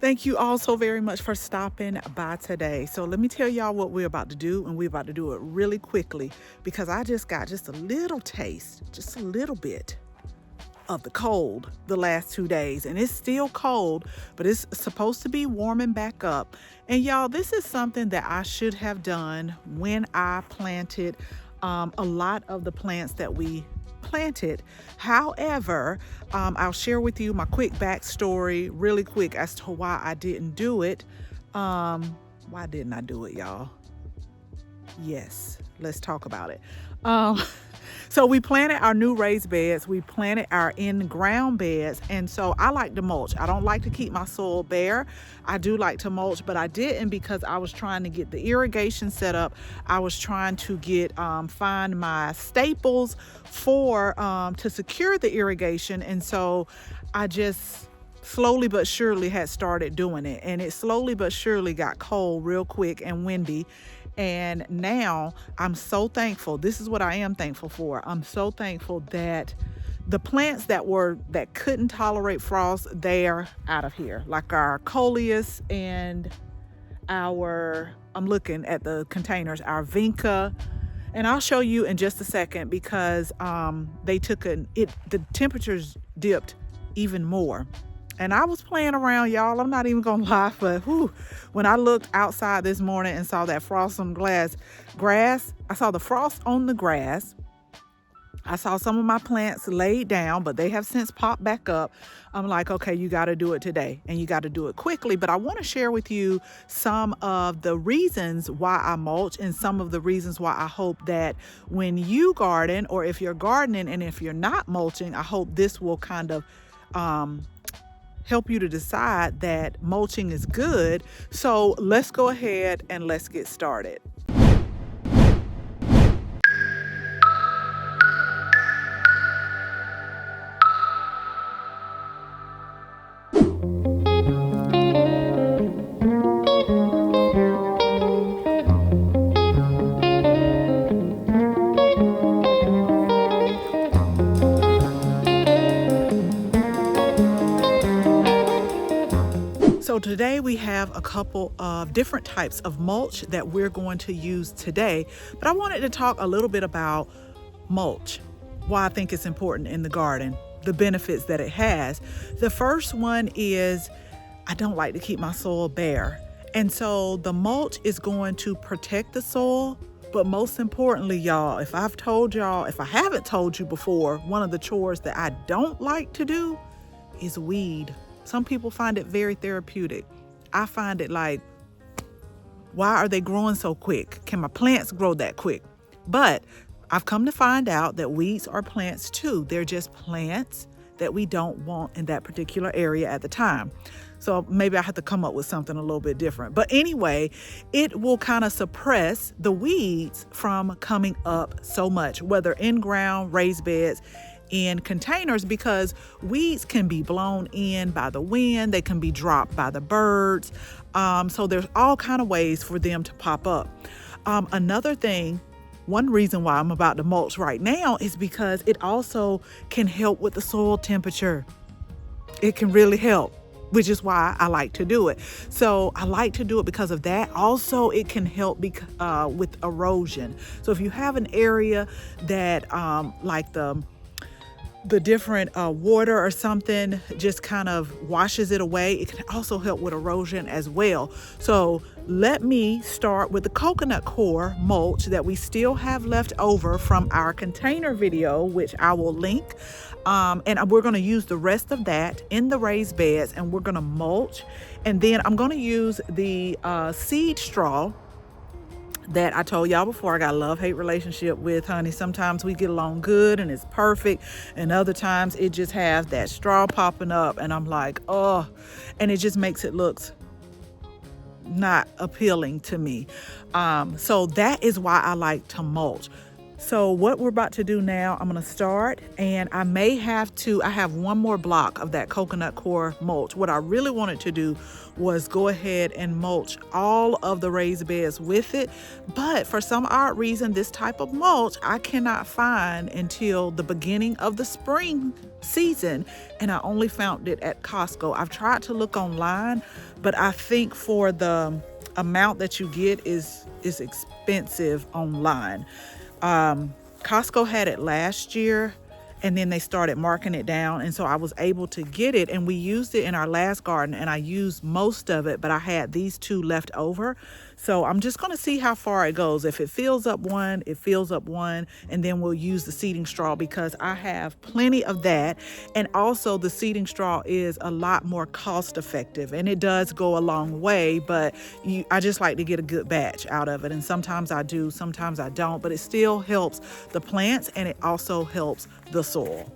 Thank you all so very much for stopping by today. So let me tell y'all what we're about to do, and we're about to do it really quickly because I just got just a little taste, just a little bit of the cold the last 2 days, and it's still cold, but it's supposed to be warming back up. And y'all, this is something that I should have done when I planted a lot of the plants that we planted. However, I'll share with you my quick backstory really quick as to why I didn't do it. Why didn't I do it, y'all? Yes, let's talk about it. So we planted our new raised beds. We planted our in-ground beds. And so I like to mulch. I don't like to keep my soil bare. I do like to mulch, but I didn't because I was trying to get the irrigation set up. I was trying to get, find my staples for, to secure the irrigation. And so I just slowly but surely had started doing it. And it slowly but surely got cold real quick and windy. And now I'm so thankful. This is what I am thankful for. I'm so thankful that the plants that couldn't tolerate frost, they're out of here. Like our coleus and I'm looking at the containers, our vinca. And I'll show you in just a second because the temperatures dipped even more. And I was playing around, y'all. I'm not even gonna lie, but when I looked outside this morning and saw that frost on the grass, I saw the frost on the grass. I saw some of my plants laid down, but they have since popped back up. I'm like, okay, you got to do it today and you got to do it quickly. But I want to share with you some of the reasons why I mulch and some of the reasons why I hope that when you garden, or if you're gardening and if you're not mulching, I hope this will kind of help you to decide that mulching is good. So let's go ahead and let's get started. So today we have a couple of different types of mulch that we're going to use today, but I wanted to talk a little bit about mulch, why I think it's important in the garden, the benefits that it has. The first one is I don't like to keep my soil bare. And so the mulch is going to protect the soil. But most importantly, y'all, if I haven't told you before, one of the chores that I don't like to do is weed. Some people find it very therapeutic. I find it like, why are they growing so quick? Can my plants grow that quick? But I've come to find out that weeds are plants too. They're just plants that we don't want in that particular area at the time. So maybe I have to come up with something a little bit different. But anyway, it will kind of suppress the weeds from coming up so much, whether in ground, raised beds, in containers, because weeds can be blown in by the wind, they can be dropped by the birds. So there's all kind of ways for them to pop up. Another thing, one reason why I'm about to mulch right now is because it also can help with the soil temperature. It can really help, which is why I like to do it. So I like to do it because of that. Also, it can help with erosion. So if you have an area that like the different water or something just kind of washes it away, it can also help with erosion as well. So let me start with the coconut core mulch that we still have left over from our container video, which I will link. And we're going to use the rest of that in the raised beds, and we're going to mulch. And then I'm going to use the seed straw that I told y'all before I got a love-hate relationship with, honey. Sometimes we get along good and it's perfect, and other times it just has that straw popping up and I'm like, oh, and it just makes it look not appealing to me. So that is why I like to mulch. So what we're about to do now, I'm going to start, and I have one more block of that coconut core mulch. What I really wanted to do was go ahead and mulch all of the raised beds with it. But for some odd reason, this type of mulch I cannot find until the beginning of the spring season, and I only found it at Costco. I've tried to look online, but I think for the amount that you get is expensive online. Costco had it last year, and then they started marking it down, and so I was able to get it, and we used it in our last garden, and I used most of it, but I had these two left over. So I'm just going to see how far it goes. If it fills up one, it fills up one, and then we'll use the seeding straw because I have plenty of that. And also the seeding straw is a lot more cost effective, and it does go a long way, but I just like to get a good batch out of it. And sometimes I do, sometimes I don't, but it still helps the plants, and it also helps the soil.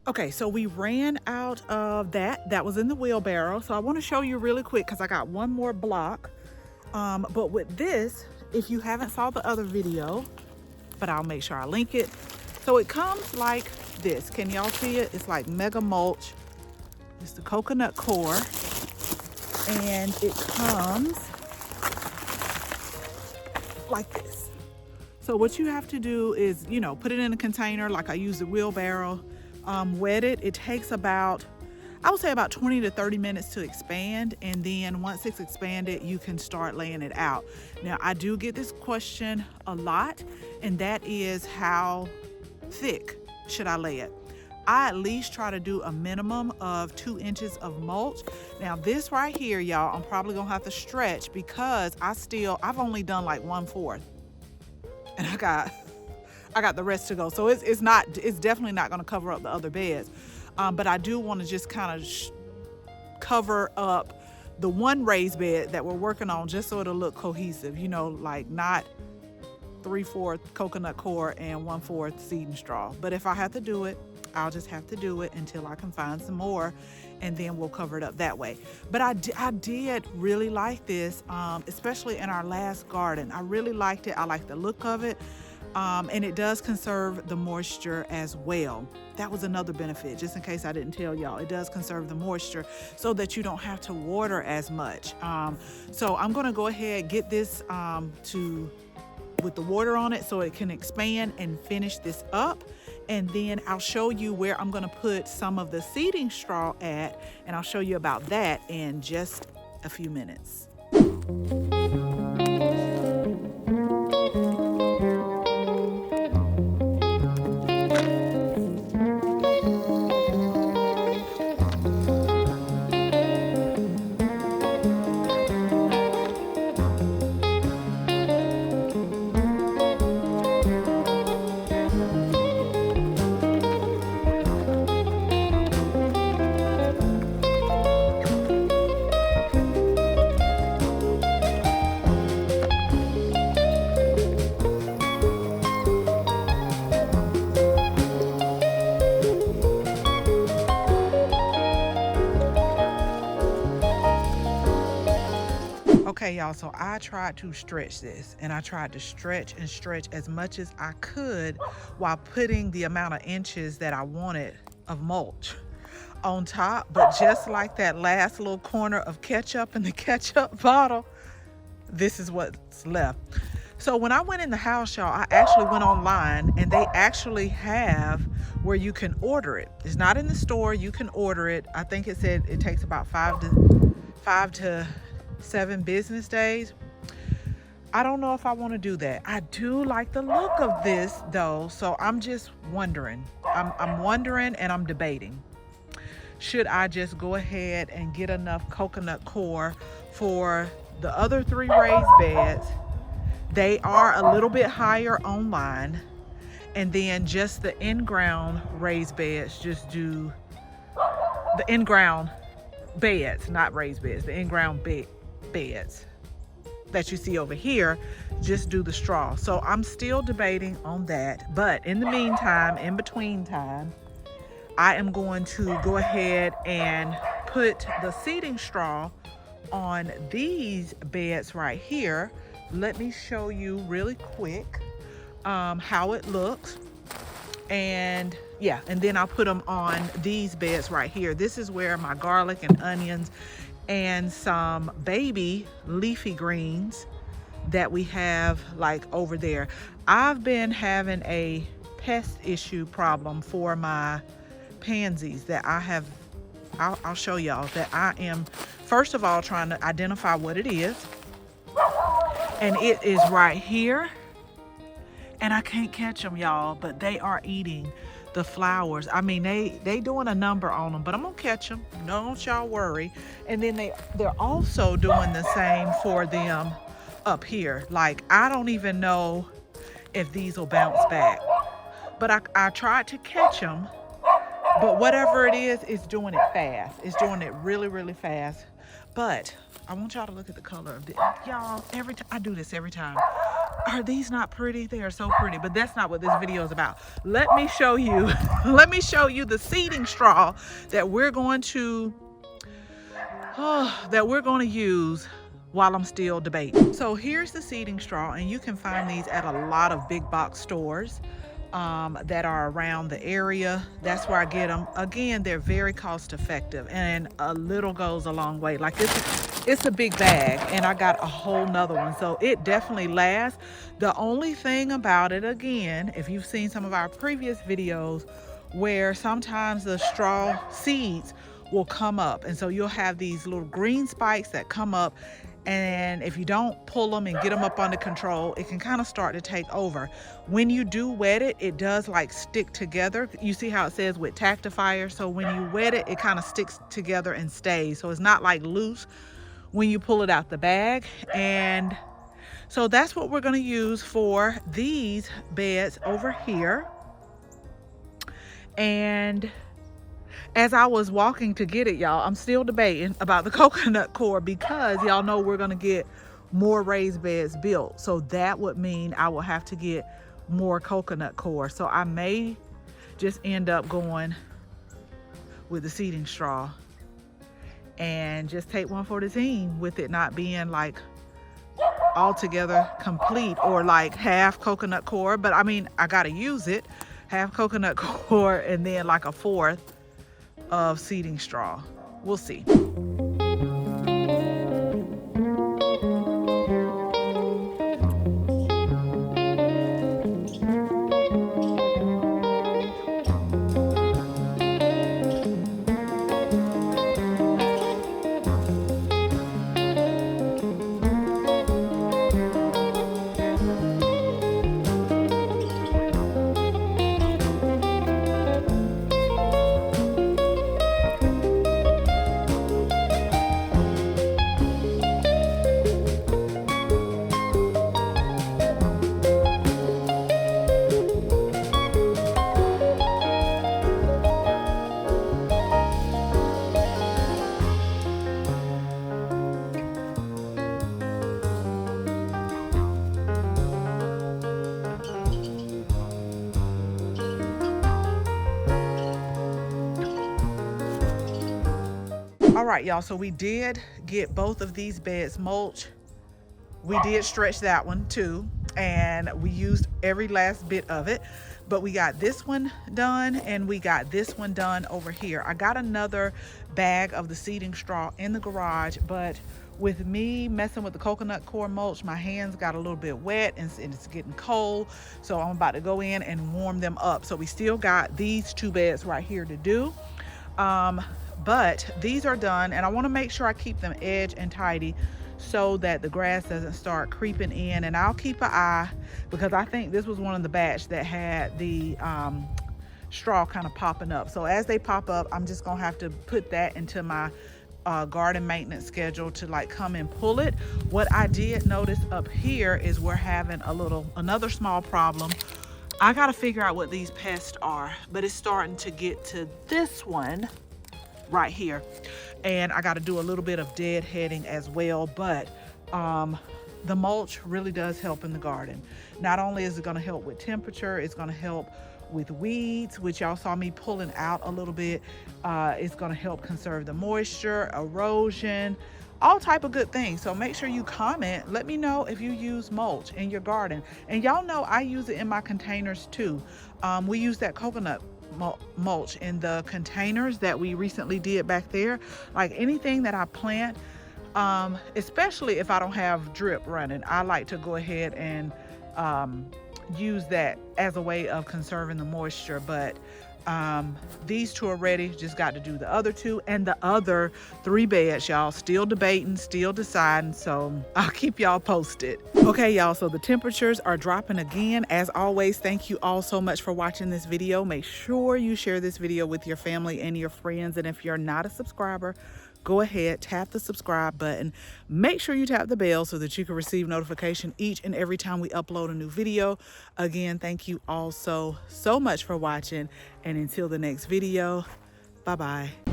Okay, so we ran out of that was in the wheelbarrow. So I want to show you really quick because I got one more block. But with this, if you haven't saw the other video, but I'll make sure I link it. So it comes like this. Can y'all see it? It's like Mega Mulch. It's the coconut core, and it comes like this. So what you have to do is, put it in a container like I use the wheelbarrow. Wet it. It takes about, I would say about 20 to 30 minutes to expand, and then once it's expanded, you can start laying it out. Now, I do get this question a lot, and that is, how thick should I lay it? I at least try to do a minimum of 2 inches of mulch. Now, this right here, y'all, I'm probably gonna have to stretch because I've only done like 1/4, and I got the rest to go. So it's definitely not going to cover up the other beds. But I do want to just kind of cover up the one raised bed that we're working on, just so it'll look cohesive, like not 3/4 coconut core and 1/4 seed straw. But if I have to do it, I'll just have to do it until I can find some more, and then we'll cover it up that way. But I did really like this, especially in our last garden. I really liked it. I like the look of it. And it does conserve the moisture as well. That was another benefit, just in case I didn't tell y'all. It does conserve the moisture so that you don't have to water as much. So I'm gonna go ahead, get this with the water on it so it can expand, and finish this up. And then I'll show you where I'm gonna put some of the seeding straw at, and I'll show you about that in just a few minutes. Okay, y'all, so I tried to stretch this, and I tried to stretch and stretch as much as I could while putting the amount of inches that I wanted of mulch on top. But just like that last little corner of ketchup in the ketchup bottle, this is what's left. So when I went in the house, y'all, I actually went online, and they actually have where you can order it. It's not in the store. You can order it. I think it said it takes about 5 to 7 business days. I don't know if I want to do that. I do like the look of this though, so I'm just wondering. I'm wondering, and I'm debating. should I just go ahead and get enough coconut coir for the other 3 raised beds? They are a little bit higher online. And then just the in-ground raised beds, just do the in-ground beds, not raised beds, the in-ground beds that you see over here, just do the straw. So I'm still debating on that. But in the meantime, in between time, I am going to go ahead and put the seeding straw on these beds right here. Let me show you really quick how it looks. And yeah, and then I'll put them on these beds right here. This is where my garlic and onions and some baby leafy greens that we have like over there. I've been having a pest issue problem for my pansies that I have. I'll show y'all that I am first of all trying to identify what it is, and it is right here, and I can't catch them, y'all, but they are eating the flowers. I mean, they doing a number on them, but I'm gonna catch them, don't y'all worry. And then they're also doing the same for them up here. Like, I don't even know if these will bounce back, but I tried to catch them. But whatever it is, it's doing it fast. It's doing it really, really fast. But I want y'all to look at the color of this. Y'all, every time I do this every time. Are these not pretty? They are so pretty, but that's not what this video is about. Let me show you, let me show you the seeding straw that we're going to use while I'm still debating. So here's the seeding straw, and you can find these at a lot of big box stores that are around the area. That's where I get them. Again, they're very cost effective, and a little goes a long way. Like it's a big bag, and I got a whole nother one, so it definitely lasts. The only thing about it, again, if you've seen some of our previous videos, where sometimes the straw seeds will come up, and so you'll have these little green spikes that come up, and if you don't pull them and get them up under control, it can kind of start to take over. When you do wet it, it does like stick together. You see how it says with tactifier? So when you wet it, it kind of sticks together and stays. So it's not like loose when you pull it out the bag. And so that's what we're going to use for these beds over here. And as I was walking to get it, y'all, I'm still debating about the coconut coir, because y'all know we're gonna get more raised beds built. So that would mean I will have to get more coconut coir. So I may just end up going with the seeding straw and just take one for the team, with it not being like altogether complete or like half coconut coir. But I mean, I gotta use it, half coconut coir and then like a fourth of seeding straw. We'll see. All right, y'all, so we did get both of these beds mulch. We did stretch that one too, and we used every last bit of it, but we got this one done and we got this one done over here. I got another bag of the seeding straw in the garage, but with me messing with the coconut coir mulch, my hands got a little bit wet and it's getting cold, so I'm about to go in and warm them up. So we still got these 2 beds right here to do. But these are done, and I want to make sure I keep them edge and tidy so that the grass doesn't start creeping in. And I'll keep an eye, because I think this was one of the batch that had the straw kind of popping up. So as they pop up, I'm just gonna have to put that into my garden maintenance schedule to like come and pull it. What I did notice up here is we're having another small problem. I gotta figure out what these pests are, but it's starting to get to this one right here. And I gotta do a little bit of deadheading as well, but the mulch really does help in the garden. Not only is it gonna help with temperature, it's gonna help with weeds, which y'all saw me pulling out a little bit. It's gonna help conserve the moisture, erosion, all type of good things. So make sure you comment. Let me know if you use mulch in your garden. And y'all know I use it in my containers too. We use that coconut mulch in the containers that we recently did back there. Like anything that I plant, especially if I don't have drip running, I like to go ahead and use that as a way of conserving the moisture. But these two are ready, just got to do the other two, and the other 3 beds, y'all, still debating, still deciding, so I'll keep y'all posted. Okay, y'all, so the temperatures are dropping again. As always, thank you all so much for watching this video. Make sure you share this video with your family and your friends, and if you're not a subscriber, go ahead, tap the subscribe button. Make sure you tap the bell so that you can receive notification each and every time we upload a new video. Again, thank you all so much for watching. And until the next video, bye-bye.